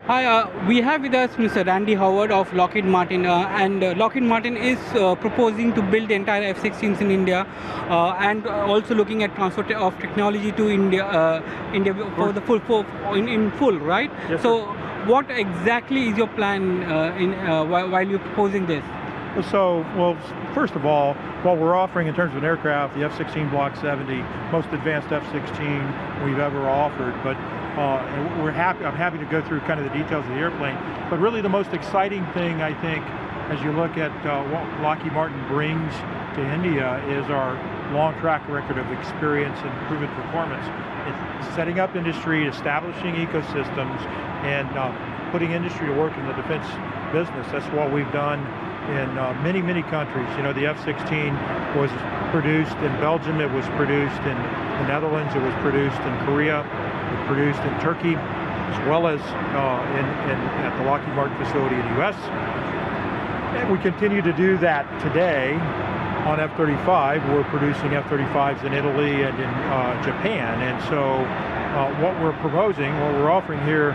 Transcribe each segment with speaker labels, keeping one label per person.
Speaker 1: Hi, we have with us Mr. Randy Howard of Lockheed Martin, and Lockheed Martin is proposing to build the entire F-16s in India, and also looking at transfer of technology to India, India for the in full, right?
Speaker 2: Yes,
Speaker 1: so,
Speaker 2: sir.
Speaker 1: what exactly is your plan while you're proposing this?
Speaker 2: So, well, first of all, what we're offering in terms of an aircraft, the F-16 Block 70, most advanced F-16 we've ever offered, but I'm happy to go through kind of the details of the airplane, but really the most exciting thing, I think, as you look at what Lockheed Martin brings to India is our long track record of experience and proven performance. It's setting up industry, establishing ecosystems, and putting industry to work in the defense business. That's what we've done in many, many countries. You know, the F-16 was produced in Belgium, it was produced in the Netherlands, it was produced in Korea, it was produced in Turkey, as well as at the Lockheed Martin facility in the US. And we continue to do that today on F-35. We're producing F-35s in Italy and in Japan. And so what we're proposing, what we're offering here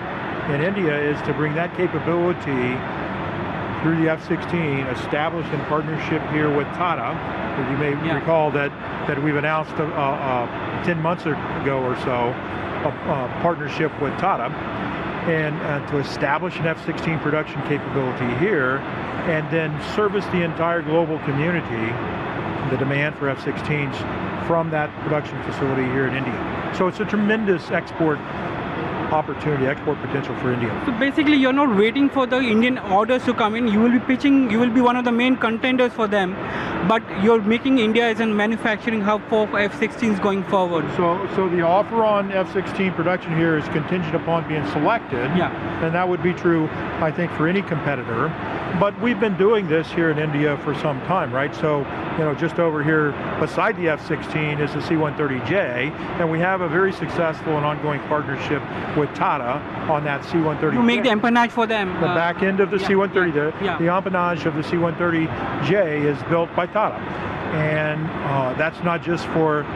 Speaker 2: in India is to bring that capability through the F-16, established in partnership here with Tata. As you may recall that we've announced 10 months ago or so a partnership with Tata, and to establish an F-16 production capability here, and then service the entire global community, the demand for F-16s from that production facility here in India. So it's a tremendous export opportunity, export potential for India.
Speaker 1: So basically, you're not waiting for the Indian orders to come in. You will be pitching. You will be one of the main contenders for them, but you're making India as a manufacturing hub for F-16s going forward.
Speaker 2: So the offer on F-16 production here is contingent upon being selected.
Speaker 1: Yeah.
Speaker 2: And that would be true, I think, for any competitor. But we've been doing this here in India for some time, right? So, you know, just over here beside the F-16 is the C-130J, and we have a very successful and ongoing partnership with Tata on that C-130J.
Speaker 1: You make the empennage for them.
Speaker 2: The back end of the C-130, the empennage of the C-130J is built by Tata. And that's not just for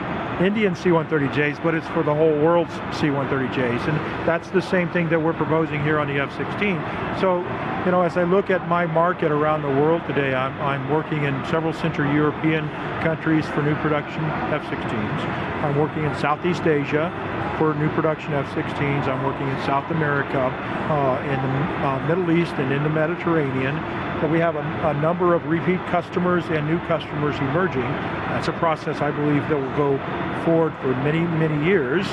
Speaker 2: Indian C-130Js, but it's for the whole world's C-130Js. And that's the same thing that we're proposing here on the F-16. So, you know, as I look at my market around the world today, I'm working in several Central European countries for new production F-16s. I'm working in Southeast Asia for new production F-16s. I'm working in South America, in the Middle East, and in the Mediterranean. But we have a number of repeat customers and new customers emerging. That's a process I believe that will go forward for many, many years,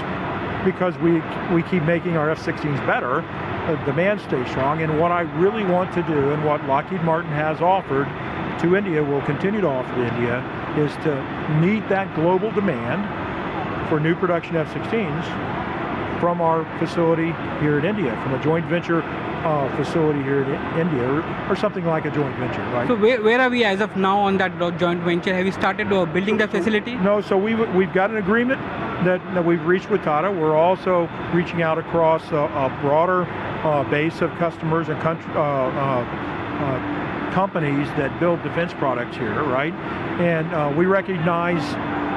Speaker 2: because we keep making our F-16s better. The demand stays strong, and what I really want to do, and what Lockheed Martin has offered to India, will continue to offer to India, is to meet that global demand for new production F-16s from our facility here in India, from a joint venture facility here in India, or something like a joint venture, right?
Speaker 1: So where are we as of now on that joint venture? Have you started building the facility?
Speaker 2: No, so we've got an agreement that we've reached with Tata. We're also reaching out across a broader base of customers and companies that build defense products here, right? And we recognize,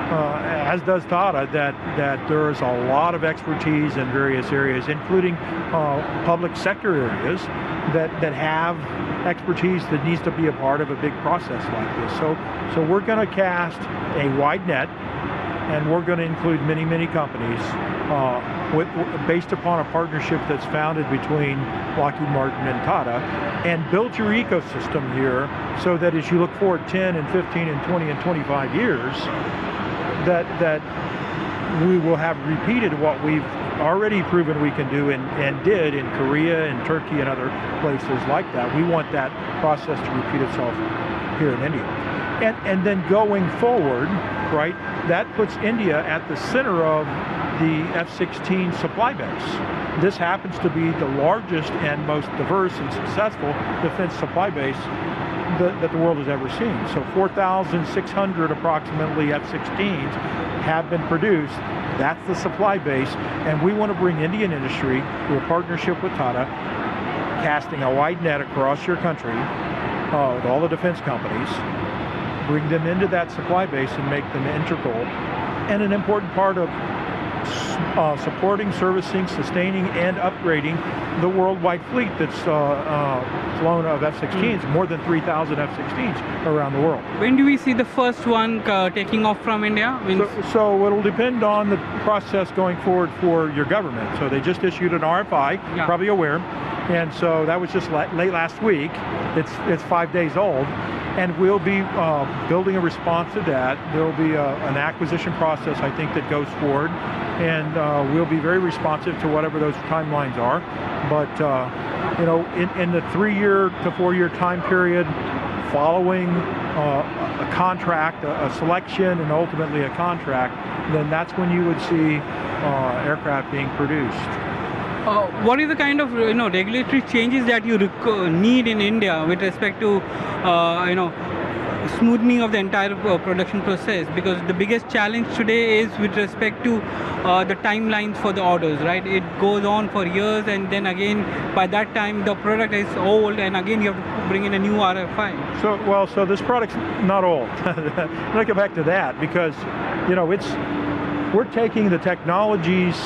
Speaker 2: as does Tata, that there is a lot of expertise in various areas, including public sector areas that have expertise that needs to be a part of a big process like this. So we're going to cast a wide net, and we're going to include many, many companies based upon a partnership that's founded between Lockheed Martin and Tata, and build your ecosystem here so that as you look forward 10 and 15 and 20 and 25 years, that we will have repeated what we've already proven we can do and did in Korea and Turkey and other places like that. We want that process to repeat itself here in India. And then going forward, right, that puts India at the center of the F-16 supply base. This happens to be the largest and most diverse and successful defense supply base that the world has ever seen. So 4,600 approximately F-16s have been produced. That's the supply base, and we want to bring Indian industry through a partnership with Tata, casting a wide net across your country with all the defense companies, bring them into that supply base and make them integral and an important part of supporting, servicing, sustaining, and upgrading the worldwide fleet that's flown of F-16s, more than 3,000 F-16s around the world.
Speaker 1: When do we see the first one taking off from India?
Speaker 2: So it'll depend on the process going forward for your government. So they just issued an RFI, probably aware, and so that was just late last week. It's 5 days old. And we'll be building a response to that. There'll be an acquisition process, I think, that goes forward, and we'll be very responsive to whatever those timelines are. But you know, in the 3-year to 4-year time period, following a contract, a selection, and ultimately a contract, then that's when you would see aircraft being produced.
Speaker 1: What is the kind of regulatory changes that you need in India with respect to smoothing of the entire production process? Because the biggest challenge today is with respect to the timelines for the orders, right? It goes on for years, and then again by that time the product is old, and again you have to bring in a new RFI.
Speaker 2: So this product's not old. Let's get back to that, because we're taking the technologies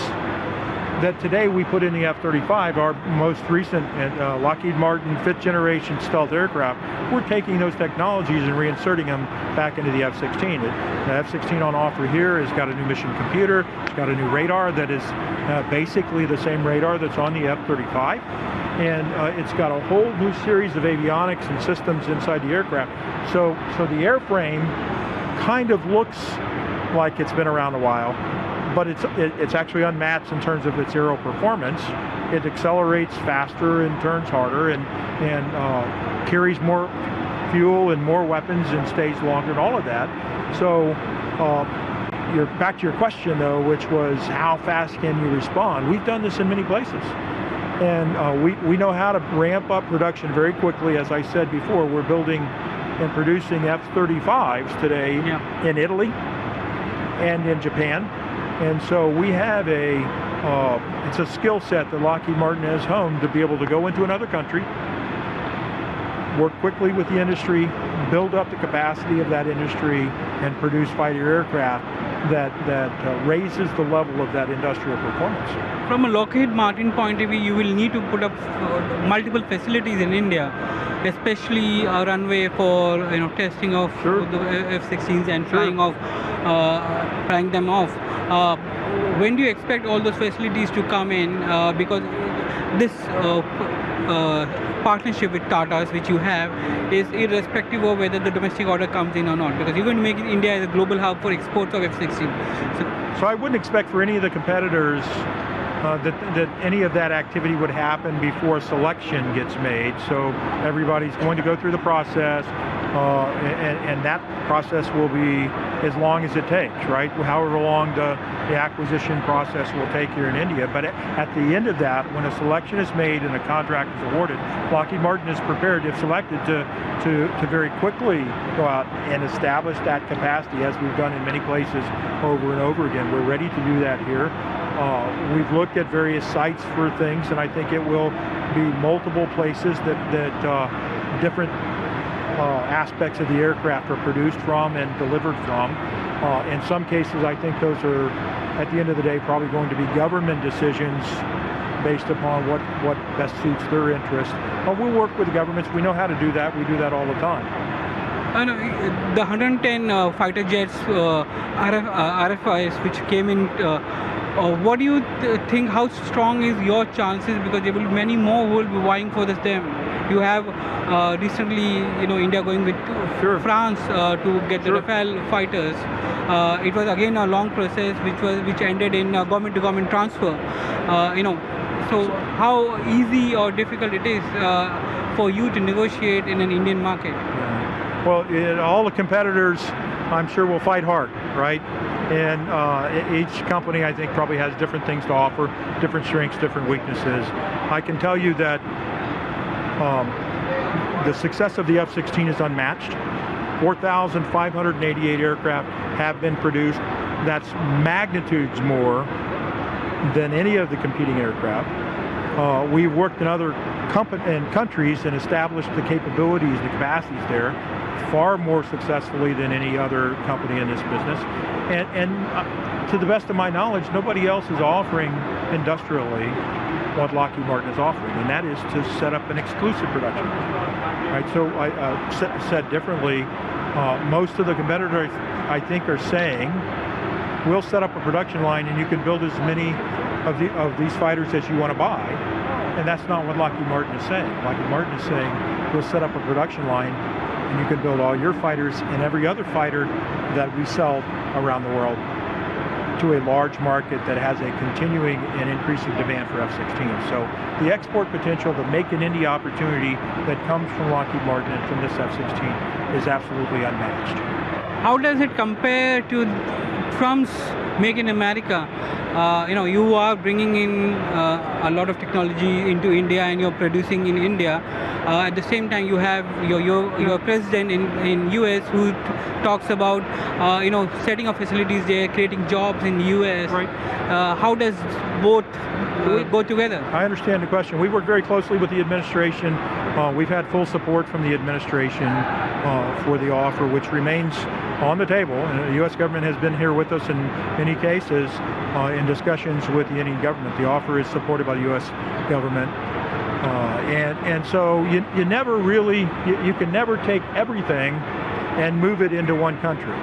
Speaker 2: that today we put in the F-35, our most recent Lockheed Martin 5th generation stealth aircraft. We're taking those technologies and reinserting them back into the F-16. The F-16 on offer here has got a new mission computer. It's got a new radar that is basically the same radar that's on the F-35. And it's got a whole new series of avionics and systems inside the aircraft. So the airframe kind of looks like it's been around a while, but it's actually unmatched in terms of its aero performance. It accelerates faster and turns harder and carries more fuel and more weapons and stays longer and all of that. So you're back to your question though, which was how fast can you respond? We've done this in many places. And we know how to ramp up production very quickly. As I said before, we're building and producing F-35s today in Italy and in Japan. And so we have it's a skill set that Lockheed Martin has honed to be able to go into another country, work quickly with the industry, build up the capacity of that industry, and produce fighter aircraft that raises the level of that industrial performance.
Speaker 1: From a Lockheed Martin point of view, you will need to put up multiple facilities in India, especially a runway for testing of the F-16s and flying them off. When do you expect all those facilities to come in? Because this partnership with Tata, which you have, is irrespective of whether the domestic order comes in or not, because you're going to make India as a global hub for exports of F-16.
Speaker 2: So I wouldn't expect for any of the competitors that any of that activity would happen before selection gets made. So everybody's going to go through the process, and that process will be as long as it takes, right? However long the acquisition process will take here in India. But at the end of that, when a selection is made and a contract is awarded, Lockheed Martin is prepared, if selected, to very quickly go out and establish that capacity, as we've done in many places over and over again. We're ready to do that here. We've looked at various sites for things, and I think it will be multiple places that different aspects of the aircraft are produced from and delivered from. In some cases, I think those are, at the end of the day, probably going to be government decisions based upon what best suits their interest. We'll work with the governments. We know how to do that. We do that all the time.
Speaker 1: The 110 fighter jets RFIs which came in, what do you think, how strong is your chances, because there will be many more who will be vying for them? You have recently, India going with France to get the Rafale fighters. It was again a long process which ended in government-to-government transfer. So how easy or difficult it is for you to negotiate in an Indian market?
Speaker 2: Well, all the competitors, I'm sure, will fight hard, right? And each company, I think, probably has different things to offer, different strengths, different weaknesses. I can tell you that the success of the F-16 is unmatched. 4,588 aircraft have been produced. That's magnitudes more than any of the competing aircraft. We've worked in other countries and established the capabilities, the capacities there. far more successfully than any other company in this business. And to the best of my knowledge, nobody else is offering industrially what Lockheed Martin is offering, and that is to set up an exclusive production line. Right? So said differently, most of the competitors, I think, are saying, we'll set up a production line and you can build as many of these fighters as you want to buy. And that's not what Lockheed Martin is saying. Lockheed Martin is saying, we'll set up a production line and you can build all your fighters and every other fighter that we sell around the world to a large market that has a continuing and increasing demand for F-16s. So the export potential, the Make in India opportunity that comes from Lockheed Martin and from this F-16 is absolutely unmatched.
Speaker 1: How does it compare to Trump's Make in America? You are bringing in a lot of technology into India and you're producing in India. At the same time, you have your president in US who talks about setting up facilities there, creating jobs in US.
Speaker 2: Right.
Speaker 1: How does both go together?
Speaker 2: I understand the question. We work very closely with the administration. We've had full support from the administration for the offer, which remains on the table. And the U.S. government has been here with us in many cases in discussions with the Indian government. The offer is supported by the U.S. government. And so you never really, you can never take everything and move it into one country.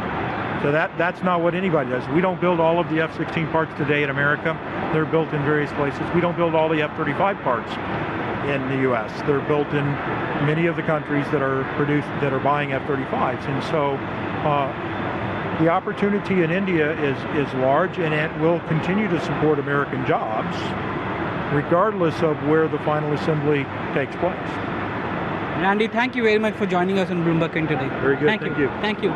Speaker 2: So that's not what anybody does. We don't build all of the F-16 parts today in America. They're built in various places. We don't build all the F-35 parts in the U.S. They're built in many of the countries that are buying F-35s. And so the opportunity in India is large, and it will continue to support American jobs regardless of where the final assembly takes place.
Speaker 1: Randy, thank you very much for joining us on Bloomberg today.
Speaker 2: Very good. Thank you.
Speaker 1: Thank you.